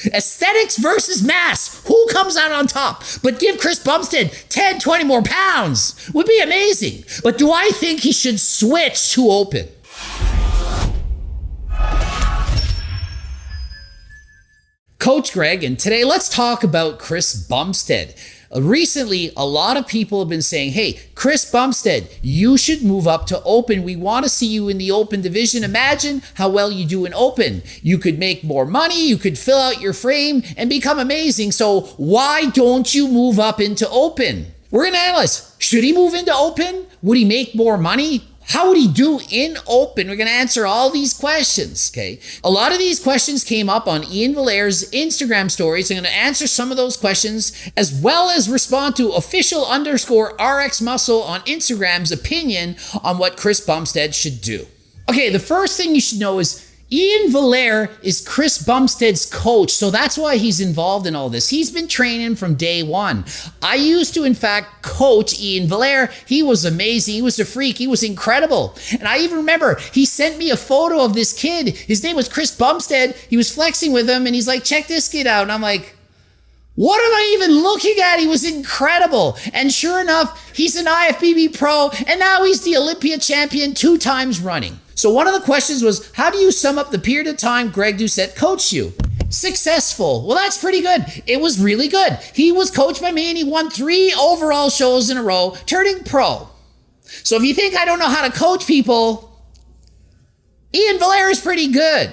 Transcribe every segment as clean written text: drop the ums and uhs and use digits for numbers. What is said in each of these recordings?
Aesthetics versus mass. Who comes out on top? But give Chris Bumstead 10, 20 more pounds. Would be amazing. But do I think he should switch to open? Coach Greg, and today let's talk about Chris Bumstead. Recently, a lot of people have been saying, hey, Chris Bumstead, you should move up to open. We want to see you in the open division. Imagine how well you do in open. You could make more money, you could fill out your frame and become amazing. So why don't you move up into open? We're going to analyze, should he move into open? Would he make more money? How would he do in open? We're going to answer all these questions, okay? A lot of these questions came up on Ian Valaire's Instagram stories. I'm going to answer some of those questions as well as respond to official_RX Muscle on Instagram's opinion on what Chris Bumstead should do. Okay, the first thing you should know is Ian Valaire is Chris Bumstead's coach, so that's why he's involved in all this. He's been training from day one. I used to, in fact, coach Ian Valaire. He was amazing. He was a freak. He was incredible. And I even remember he sent me a photo of this kid. His name was Chris Bumstead. He was flexing with him, and he's like, check this kid out. And I'm like, what am I even looking at? He was incredible. And sure enough, he's an IFBB pro, and now he's the Olympia champion 2 times running. So one of the questions was, how do you sum up the period of time Greg Doucette coached you? Successful. Well, that's pretty good. It was really good. He was coached by me and he won 3 overall shows in a row, turning pro. So if you think I don't know how to coach people, Ian Valaire is pretty good.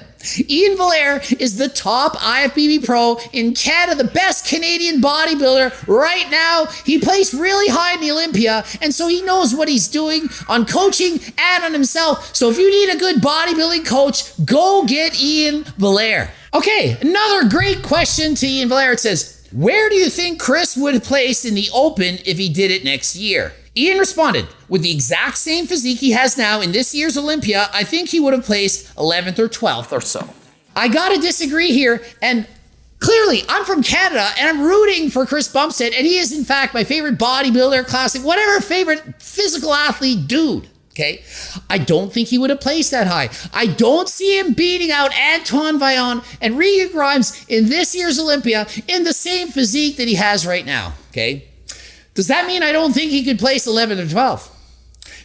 Ian Valaire is the top IFBB pro in Canada, the best Canadian bodybuilder right now. He placed really high in the Olympia, and so he knows what he's doing on coaching and on himself. So if you need a good bodybuilding coach, go get Ian Valaire. Okay, another great question to Ian Valaire. It says, where do you think Chris would place in the open if he did it next year? Ian responded, with the exact same physique he has now in this year's Olympia, I think he would have placed 11th or 12th or so. I gotta disagree here, and clearly I'm from Canada and I'm rooting for Chris Bumstead, and he is in fact my favorite bodybuilder, classic, whatever favorite physical athlete dude, okay? I don't think he would have placed that high. I don't see him beating out Antoine Vaillant and Regan Grimes in this year's Olympia in the same physique that he has right now, okay? Does that mean I don't think he could place 11th or 12th?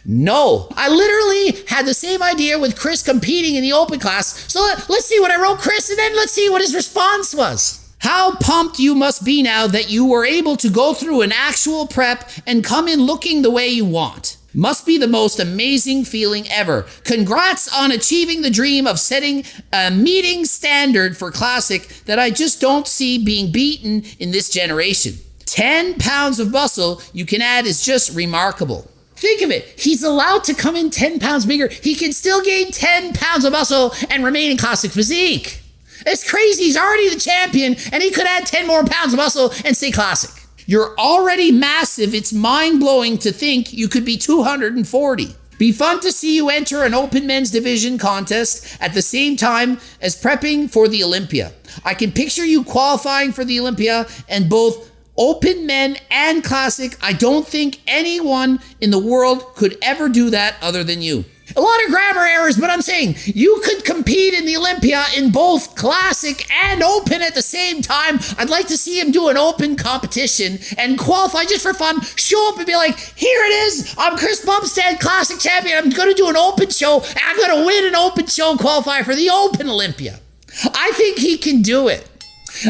No. I literally had the same idea with Chris competing in the open class. So let's see what I wrote Chris, and then let's see what his response was. How pumped you must be now that you were able to go through an actual prep and come in looking the way you want. Must be the most amazing feeling ever. Congrats on achieving the dream of setting a meeting standard for classic that I just don't see being beaten in this generation. 10 pounds of muscle you can add is just remarkable. Think of it. He's allowed to come in 10 pounds bigger. He can still gain 10 pounds of muscle and remain in classic physique. It's crazy. He's already the champion and he could add 10 more pounds of muscle and stay classic. You're already massive. It's mind-blowing to think you could be 240. Be fun to see you enter an open men's division contest at the same time as prepping for the Olympia. I can picture you qualifying for the Olympia and both open men and classic. I don't think anyone in the world could ever do that other than you. A lot of grammar errors, but I'm saying you could compete in the Olympia in both classic and open at the same time. I'd like to see him do an open competition and qualify just for fun. Show up and be like, here it is. I'm Chris Bumstead, classic champion. I'm going to do an open show. And I'm going to win an open show, qualify for the open Olympia. I think he can do it.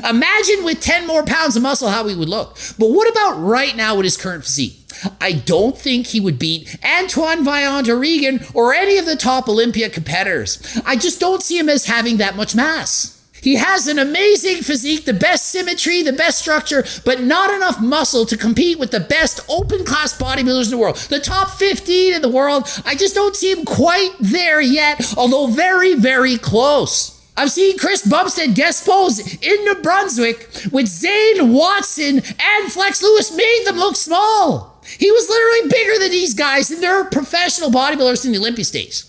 Imagine with 10 more pounds of muscle how he would look. But what about right now with his current physique? I don't think he would beat Antoine Vaillant or Regan or any of the top Olympia competitors. I just don't see him as having that much mass. He has an amazing physique, the best symmetry, the best structure, but not enough muscle to compete with the best open class bodybuilders in the world. The top 15 in the world, I just don't see him quite there yet, although very, very close. I've seen Chris Bumstead guest pose in New Brunswick with Zane Watson and Flex Lewis, made them look small. He was literally bigger than these guys, and they're professional bodybuilders in the Olympia stage.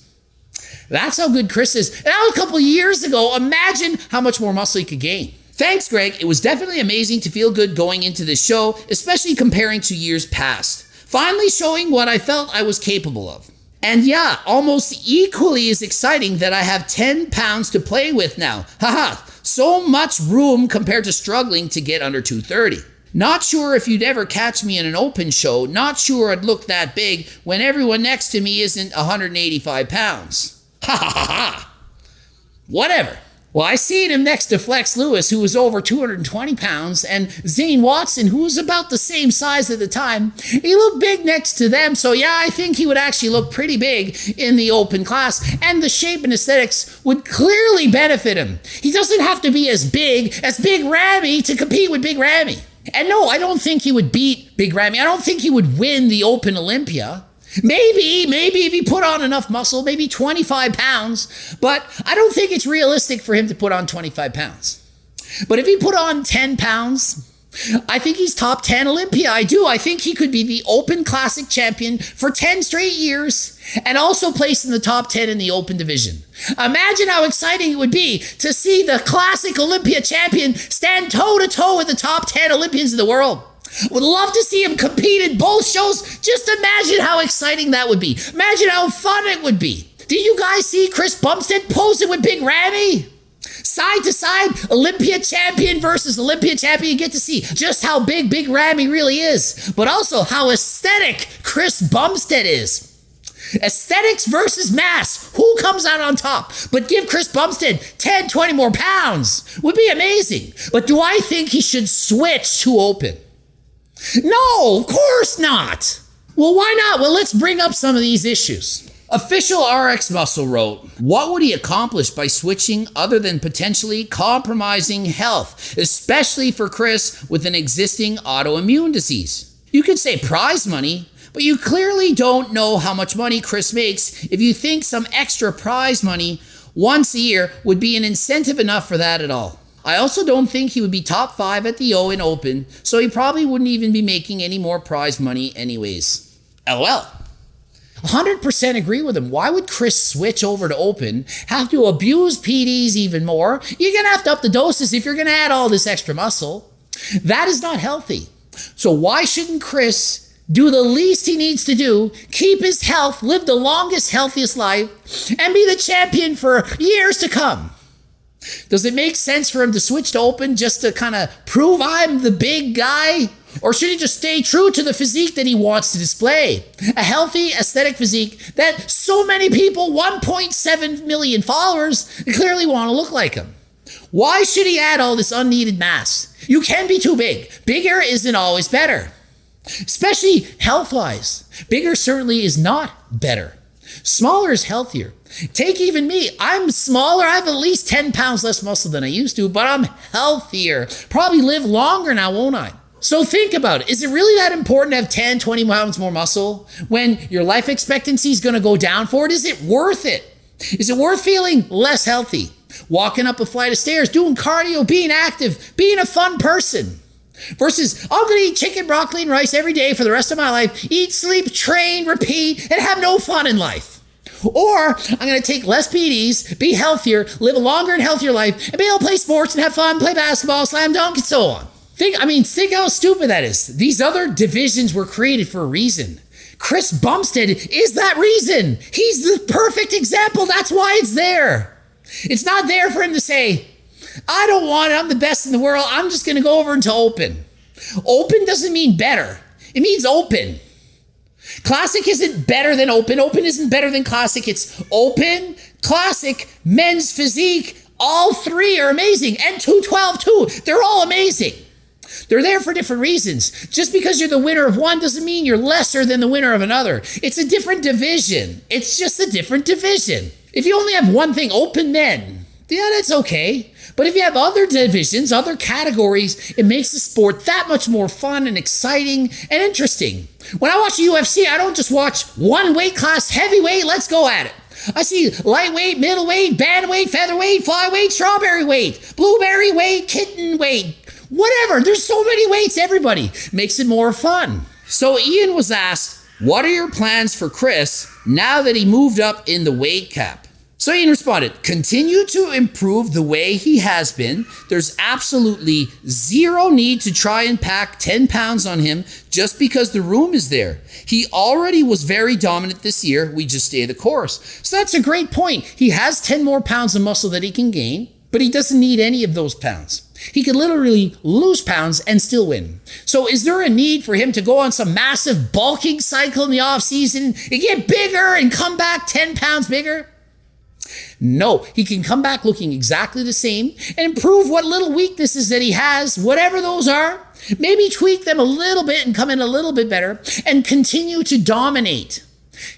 That's how good Chris is. And that was a couple years ago. Imagine how much more muscle he could gain. Thanks, Greg. It was definitely amazing to feel good going into this show, especially comparing to years past. Finally showing what I felt I was capable of. And yeah, almost equally as exciting that I have 10 pounds to play with now. Haha. So much room compared to struggling to get under 230. Not sure if you'd ever catch me in an open show. Not sure I'd look that big when everyone next to me isn't 185 pounds. Ha ha ha ha. Whatever. Well, I seen him next to Flex Lewis, who was over 220 pounds, and Zane Watson, who was about the same size at the time. He looked big next to them, so yeah, I think he would actually look pretty big in the open class, and the shape and aesthetics would clearly benefit him. He doesn't have to be as Big Ramy to compete with Big Ramy. And no, I don't think he would beat Big Ramy. I don't think he would win the Open Olympia. Maybe if he put on enough muscle, maybe 25 pounds, but I don't think it's realistic for him to put on 25 pounds. But if he put on 10 pounds, I think he's top 10 Olympia. I do. I think he could be the Open Classic champion for 10 straight years and also place in the top 10 in the Open division. Imagine how exciting it would be to see the Classic Olympia champion stand toe-to-toe with the top 10 Olympians in the world. Would love to see him compete in both shows. Just imagine how exciting that would be. Imagine how fun it would be. Did you guys see Chris Bumstead posing with Big Ramy? Side to side, Olympia champion versus Olympia champion. You get to see just how big Big Ramy really is, but also how aesthetic Chris Bumstead is. Aesthetics versus mass. Who comes out on top? But give Chris Bumstead 10, 20 more pounds. Would be amazing. But do I think he should switch to open? No, of course not. Well, why not? Well, let's bring up some of these issues. Official RX Muscle wrote, what would he accomplish by switching other than potentially compromising health, especially for Chris with an existing autoimmune disease? You could say prize money, but you clearly don't know how much money Chris makes if you think some extra prize money once a year would be an incentive enough for that at all. I also don't think he would be top 5 at the O in Open, so he probably wouldn't even be making any more prize money anyways. LOL. 100% agree with him. Why would Chris switch over to Open, have to abuse PDs even more? You're going to have to up the doses if you're going to add all this extra muscle. That is not healthy. So why shouldn't Chris do the least he needs to do, keep his health, live the longest, healthiest life, and be the champion for years to come? Does it make sense for him to switch to Open just to kind of prove I'm the big guy? Or should he just stay true to the physique that he wants to display? A healthy, aesthetic physique that so many people, 1.7 million followers, clearly want to look like him. Why should he add all this unneeded mass? You can be too big. Bigger isn't always better. Especially health-wise. Bigger certainly is not better. Smaller is healthier. Take even me. I'm smaller. I have at least 10 pounds less muscle than I used to, but I'm healthier. Probably live longer now, won't I? So think about it. Is it really that important to have 10, 20 pounds more muscle when your life expectancy is going to go down for it? Is it worth it? Is it worth feeling less healthy? Walking up a flight of stairs, doing cardio, being active, being a fun person? Versus, I'm going to eat chicken, broccoli, and rice every day for the rest of my life, eat, sleep, train, repeat, and have no fun in life. Or I'm going to take less PDs, be healthier, live a longer and healthier life, and be able to play sports and have fun, play basketball, slam dunk, and so on. Think how stupid that is. These other divisions were created for a reason. Chris Bumstead is that reason. He's the perfect example. That's why it's there. It's not there for him to say, I don't want it. I'm the best in the world. I'm just going to go over into Open. Open doesn't mean better. It means Open. Classic isn't better than Open. Open isn't better than Classic. It's Open, Classic, men's physique. All three are amazing. And 212 too. They're all amazing. They're there for different reasons. Just because you're the winner of one doesn't mean you're lesser than the winner of another. It's a different division. It's just a different division. If you only have one thing, Open men, yeah, that's okay. But if you have other divisions, other categories, it makes the sport that much more fun and exciting and interesting. When I watch the UFC, I don't just watch one weight class, heavyweight, let's go at it. I see lightweight, middleweight, bantamweight, featherweight, flyweight, strawberry weight, blueberry weight, kitten weight, whatever. There's so many weights, everybody. Makes it more fun. So Ian was asked, what are your plans for Chris now that he moved up in the weight cap? So Ian responded, continue to improve the way he has been. There's absolutely zero need to try and pack 10 pounds on him just because the room is there. He already was very dominant this year. We just stay the course. So that's a great point. He has 10 more pounds of muscle that he can gain. but he doesn't need any of those pounds. He could literally lose pounds and still win. So is there a need for him to go on some massive bulking cycle in the off season and get bigger and come back 10 pounds bigger? No, he can come back looking exactly the same and improve what little weaknesses that he has, whatever those are, maybe tweak them a little bit and come in a little bit better and continue to dominate.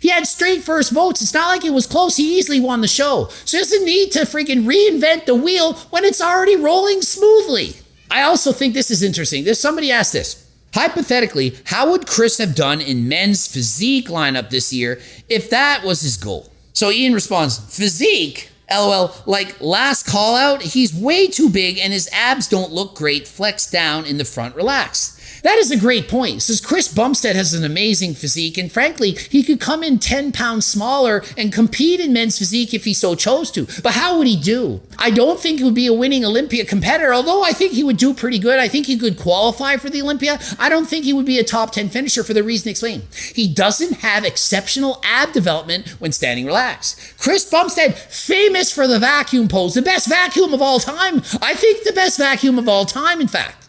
He had straight first votes. It's not like it was close. He easily won the show. So he doesn't need to freaking reinvent the wheel when it's already rolling smoothly. I also think this is interesting. Somebody asked this. Hypothetically, how would Chris have done in men's physique lineup this year if that was his goal? So Ian responds, physique? LOL, like last call out, he's way too big and his abs don't look great flexed down in the front relax. That is a great point. Says Chris Bumstead has an amazing physique, and frankly, he could come in 10 pounds smaller and compete in men's physique if he so chose to. But how would he do? I don't think he would be a winning Olympia competitor, although I think he would do pretty good. I think he could qualify for the Olympia. I don't think he would be a top 10 finisher for the reason explained. He doesn't have exceptional ab development when standing relaxed. Chris Bumstead, famous for the vacuum pose, the best vacuum of all time. I think the best vacuum of all time, in fact.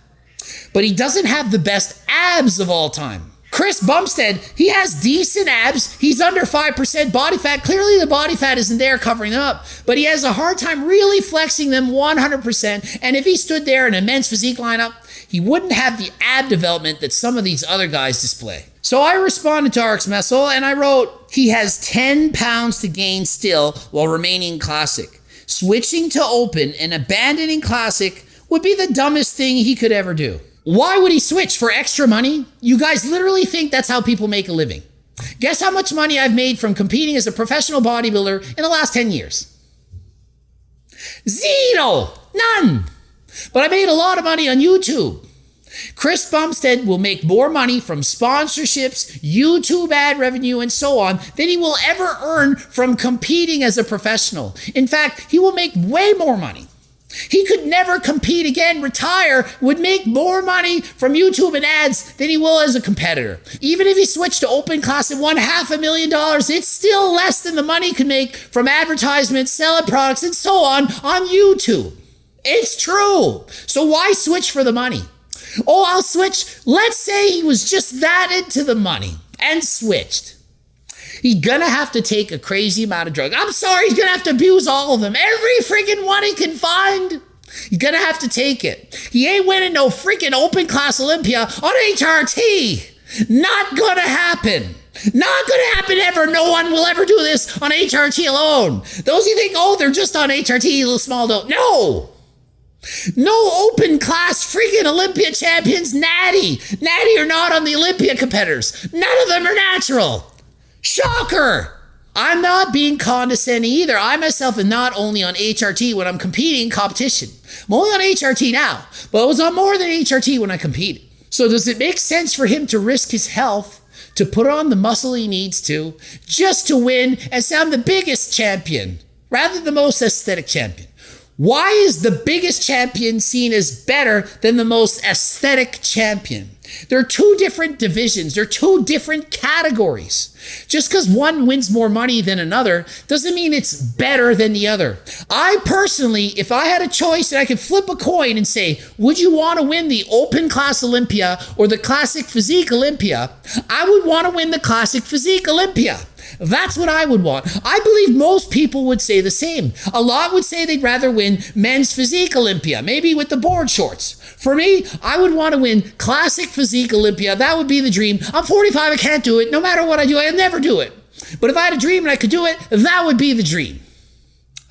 But he doesn't have the best abs of all time. Chris Bumstead, he has decent abs. He's under 5% body fat. Clearly the body fat isn't there covering them up, but he has a hard time really flexing them 100%. And if he stood there in a men's physique lineup, he wouldn't have the ab development that some of these other guys display. So I responded to Arx Messel and I wrote, he has 10 pounds to gain still while remaining classic. Switching to open and abandoning classic would be the dumbest thing he could ever do. Why would he switch? For extra money? You guys literally think that's how people make a living. Guess how much money I've made from competing as a professional bodybuilder in the last 10 years? Zero! None! But I made a lot of money on YouTube. Chris Bumstead will make more money from sponsorships, YouTube ad revenue, and so on than he will ever earn from competing as a professional. In fact, he will make way more money. He could never compete again, retire, would make more money from YouTube and ads than he will as a competitor. Even if he switched to open class and won $500,000, it's still less than the money he could make from advertisements, selling products, and so on YouTube. It's true. So why switch for the money? Oh, I'll switch. Let's say he was just that into the money and switched. He's gonna have to take a crazy amount of drugs. I'm sorry, he's gonna have to abuse all of them. Every freaking one he can find. He's gonna have to take it. He ain't winning no freaking open class Olympia on HRT. Not gonna happen. Not gonna happen ever. No one will ever do this on HRT alone. Those who think, oh, they're just on HRT, little small dope. No. No open class freaking Olympia champions, natty or not on the Olympia competitors. None of them are natural. Shocker! I'm not being condescending either. I myself am not only on HRT when I'm competing in competition. I'm only on HRT now, but I was on more than HRT when I competed. So does it make sense for him to risk his health, to put on the muscle he needs to, just to win and sound the biggest champion, rather than the most aesthetic champion? Why is the biggest champion seen as better than the most aesthetic champion? They're two different divisions. They're two different categories. Just because one wins more money than another doesn't mean it's better than the other. I personally, if I had a choice and I could flip a coin and say, would you want to win the open class Olympia or the classic physique Olympia? I would want to win the classic physique Olympia. That's what I would want. I believe most people would say the same. A lot would say they'd rather win men's physique Olympia, maybe with the board shorts. For me, I would want to win classic physique Olympia. That would be the dream. I'm 45, I can't do it. No matter what I do, I'll never do it. But if I had a dream and I could do it, that would be the dream.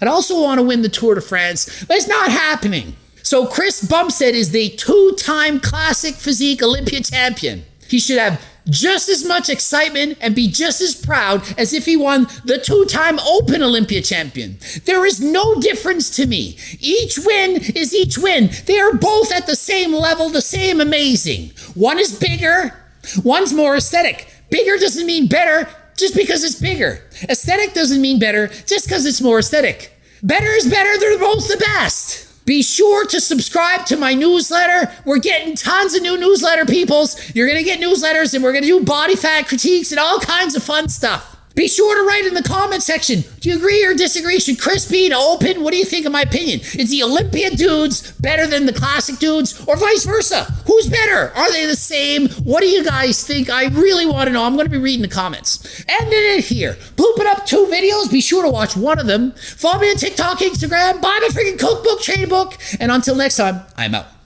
I'd also want to win the Tour de France, but it's not happening. So Chris Bumstead is the two-time classic physique Olympia champion. He should have just as much excitement and be just as proud as if he won the two-time Open Olympia champion. There is no difference to me. Each win is each win. They are both at the same level, the same amazing. One is bigger, one's more aesthetic. Bigger doesn't mean better just because it's bigger. Aesthetic doesn't mean better just because it's more aesthetic. Better is better, they're both the best. Be sure to subscribe to my newsletter. We're getting tons of new newsletter peoples. You're going to get newsletters and we're going to do body fat critiques and all kinds of fun stuff. Be sure to write in the comment section. Do you agree or disagree? Should Chris be to open? What do you think of my opinion? Is the Olympia dudes better than the classic dudes, or vice versa? Who's better? Are they the same? What do you guys think? I really want to know. I'm going to be reading the comments. Ending it here. Pooping up 2 videos. Be sure to watch one of them. Follow me on TikTok, Instagram. Buy my freaking cookbook, training book. And until next time, I'm out.